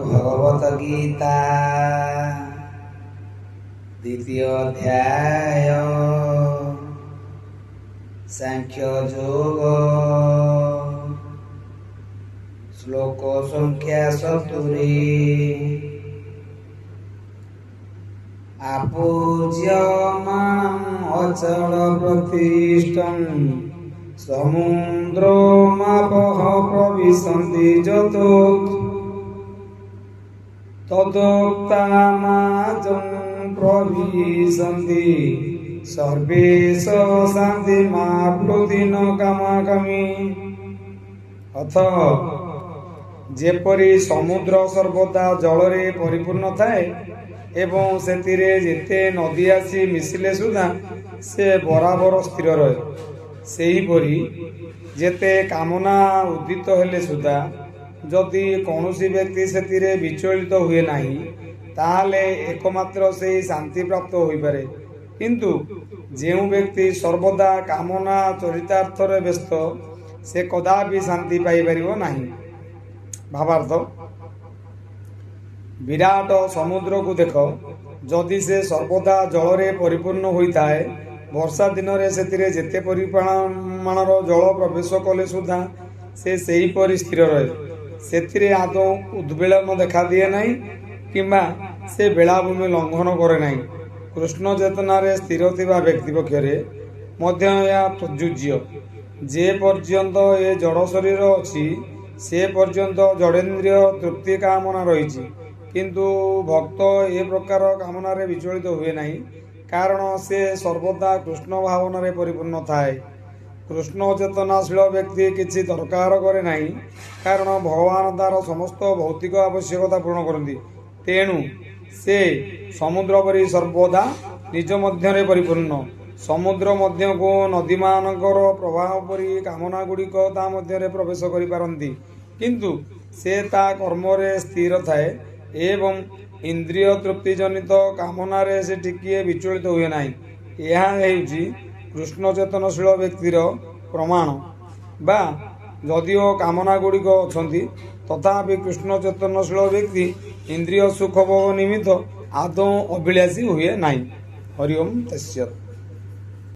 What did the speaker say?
भगवत गीता द्वितीय अध्याय सांख्य योग श्लोक संख्या 70। आपूज्यमानम् अचल प्रतिष्ठन् समुद्रोमापः प्रविशन्ति यतोक् तदोक्तामाजं प्रविशन्ति सर्वे शान्तिमाप्नोति न कामाकामी। अथ जेपरि समुद्र सर्वदा जलरे परिपूर्ण थाए एवं सेतिरे जेते नदी आसी मिसिले सुधा से बराबर स्थिर रहे, सेहीपरि जेते कामना उदित हेले सुधा जदि कौनसी व्यक्ति सेतिरे विचलित हुए नहीं ताहले एकमात्र से शांति प्राप्त हो पारे। किंतु जेउ व्यक्ति सर्वदा कामना चरितार्थरे व्यस्त से कदापि शांति पाई परिबो नहीं। भावार्थ, विराट समुद्र को देख, जदि से सर्वदा जलरे परिपूर्ण होता है वर्षा दिन रे सेतिरे जेते परिमाणर जल प्रवेश कले सुधा से सही परि स्थिर रहे, सेतिरे आदौ उद्वेलन देखा दिए नहीं किंबा से बेलाभूमि लंघन करे नहीं। कृष्ण चेतनारे स्थिर थिबा व्यक्ति पक्षरे मध्य या प्रयोज्य। जे पर्यंत ए जड़ शरीर अछि से पर्यंत जड़ेन्द्रिय तृप्ति कामना रही, किंतु भक्त ए प्रकार कामना रे विचलित हुए नहीं, कारण से सर्वदा कृष्ण भावना रे परिपूर्ण थाए। कृष्ण चेतनाशील व्यक्ति किसी दरकार करे नहीं, कारण भगवान तार समस्त भौतिक आवश्यकता पूर्ण करती। तेणु से समुद्र परि सर्वदा निज मध्य परिपूर्ण। समुद्र मध्य को नदी मानकर प्रवाह परि कामना गुड़िक ता मध्य प्रवेश करि पारंती, किंतु से ता कर्म रे स्थिर थाए एवं इंद्रिय तृप्ति जनित कामना रे से टिकिए विचलित हुए नहीं। यह हेउची कृष्ण चेतनशील व्यक्तिर प्रमाण। बा जदिओ कामना गुड़िक अछंती तथापि कृष्ण चेतनशील व्यक्ति इंद्रिय सुख भोग निमित्त आदौ अभिलाषी हुए नहीं। हरि ओम तस्सत्।